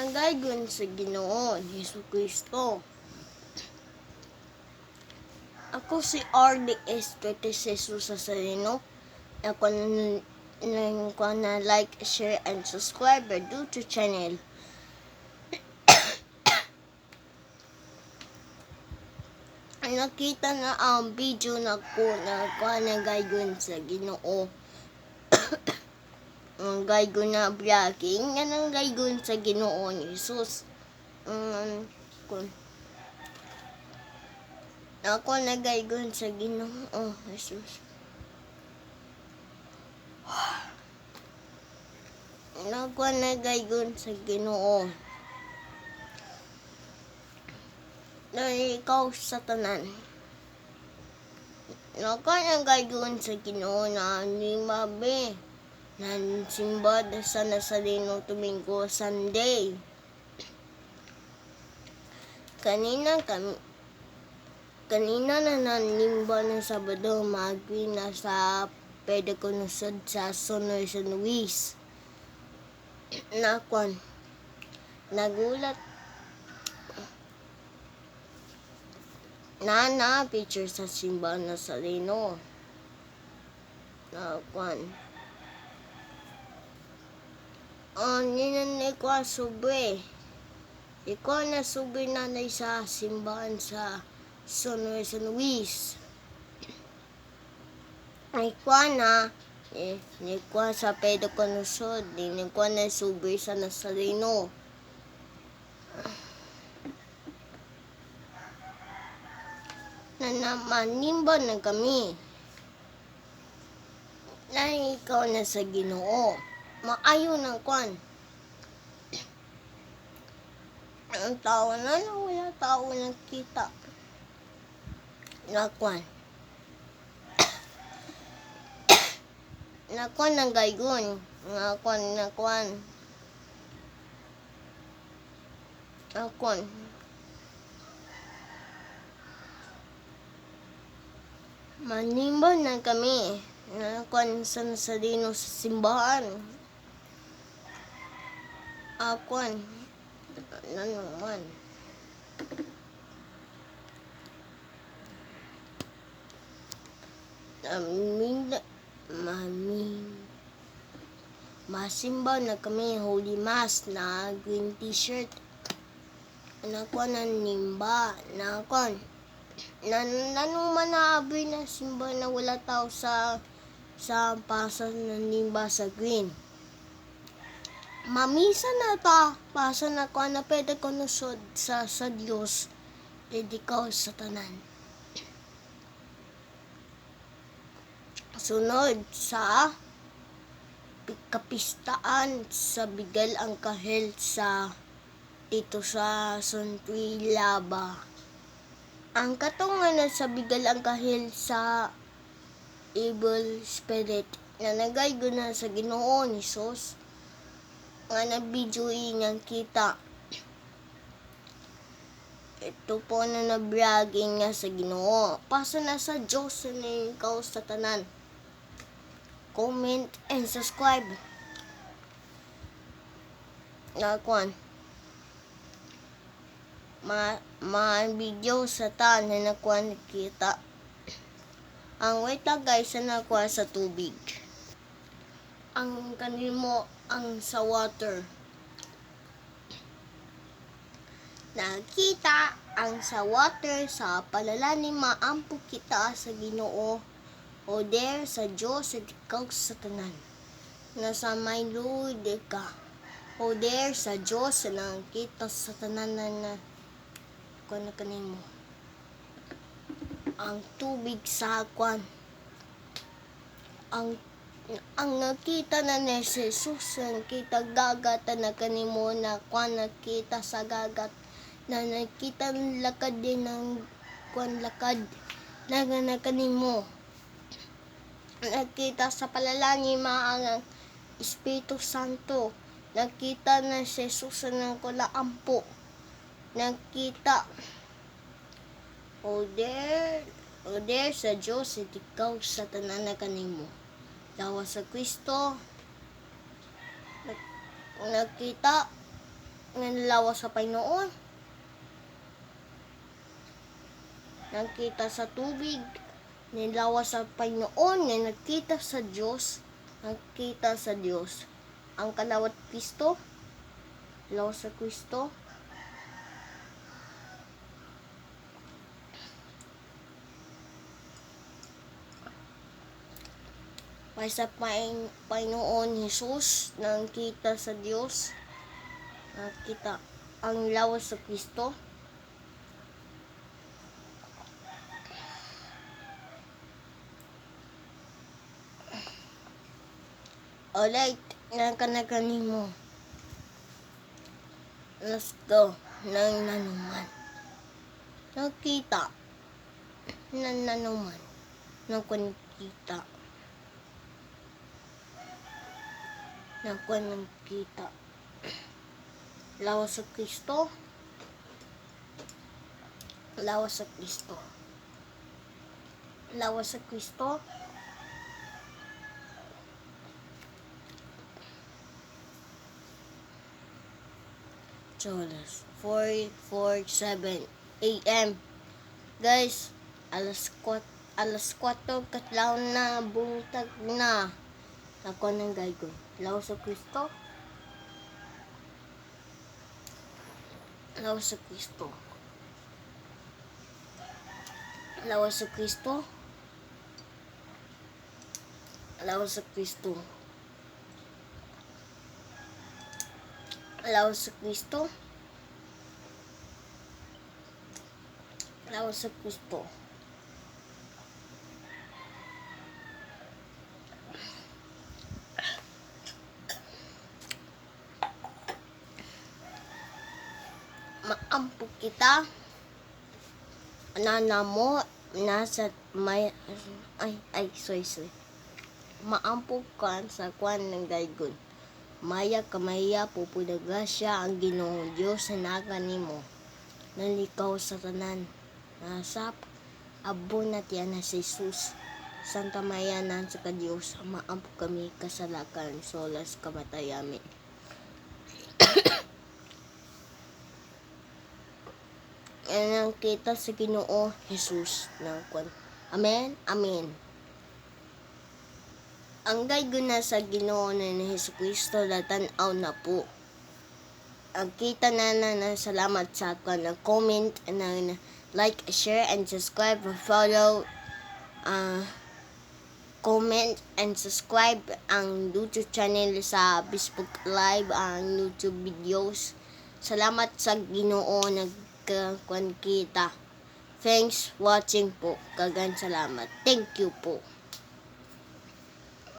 nanggaygon sa Ginoo Hesus Kristo. Ako si RDS 26 sa Salino. Ako na like, share, and subscribe do to channel. Nakita na ang video na ko na nanggaygon sa Ginoo. Ang gaygon na vlogging nga nanggaygon sa Ginoo ni Hesus. Ako nagaygon sa Ginoo Hesus. Ako nagaygon sa Ginoo. Na ikaw sa tanan. Ako nagaygon sa Ginoo na ni mabe. Nan simba sa Nazareno Domingo Sunday. Kanina na nanimba ng Sabado magwi na sa pedagonosod sa Sonoy San Luis. Nagulat na picture sa simba ng Nazareno. Ninan ko sobre. Ikaw na sobre nanay sa simbahan sa Sonoy San Luis. Ikaw na sa pedagonosod. Ikaw na sobre sa Nazareno. Manimba na kami. Na ikaw na sa Ginoo. Maayo ng kwan. Ang tao na wala tao nakita. Nakwan ng gaygon. Nakwan. Manimba na kami. Nakwan sa Nazareno sa simbahan. Nanuman. Masimba na kami Holy Mass na green t-shirt. Nakuha na nimba. Nanuman na aboy na simba na wala tao sa pasa na nimba sa green. Mamisa na ta. Pasa na ko na pedagonosod sa Diyos. Dedikaw sa tanan. Sunod sa kapistaan sa Bigal ang Kahel dito sa Sontri Laba. Ang katungan sa Bigal ang Kahel sa evil spirit na nagaygon na sa Ginoo ni Hesus. Nga nabidyoin niyang kita. Ito po na na-vlogging nga sa Ginoo. Pasa na sa Diyos na ikaw sa tanan. Comment and subscribe. Video sa tan na nakuha nakita. Ang wait guys na nakuha sa tubig. Ang kanimo ang sa water. Nakita ang sa water sa palalalim maampo kita sa Ginoo. O der sa Diyos at ikaw sa tanan. Nasa may Lord ka. O der sa Diyos na kita sa tanan na kanimo. Ang tubig sa kwan. Ang nakita na ni Jesus, nakita gagat na kanimo na kwan nakita sa gagat na nakita lakad din ng kwan lakad na kanimo. Nakita sa palalangin ang Espiritu Santo. Nakita na si Jesus ng kulaampo. Nakita o der sa Diyos at ikaw sa tanan na kanimo. Dawa sa Kristo nakita nalawas sa Panginoon. Nagkita sa tubig, nilawas sa Panginoon, nga nagkita sa Diyos, nagkita sa Diyos. Ang kalawat Kristo, lawas sa Kristo. May sa Panginoon Jesus, nagkita sa Diyos, nagkita ang lawas sa Kristo. Alright, nakanagan mo. Let's go. Nang nanuman. Nakita. Nang nanuman. Nakita. Nakita. Lawas sa Kristo. Lawas sa Kristo. Lawas sa Kristo. Oras 4:47 AM. Guys, alas 4 katlaw na, buntag na. Ako nang gaygon. Lawas sa Kristo. Lawas sa Kristo. Lawas sa Kristo. Lawas sa Kristo. Lawas sa Kristo. Lawas sa Kristo. Maampok kita. Nana mo nasa may sorry. Maampok ka sa kwan ng daygon. Maya kamaya pupudaga siya ang Ginoong Diyos sa naga nimo. Nalikaw sa tanan. Nasap abo na tiyan na si Jesus. Santa Mayanan sa Diyos, maampo kami kasalakan, solas kamatayami. Yan ang kita sa Ginoo Jesus ng kwan. Amen. Amen. Ang gaygon na sa Ginoo na ni Jesucristo datanaw na po. Ang kita na salamat sa comment na like, share, and subscribe, follow, comment, and subscribe ang YouTube channel sa Facebook Live, ang YouTube videos. Salamat sa Ginoo nagkakuan kita. Thanks watching po. Kagan salamat. Thank you po.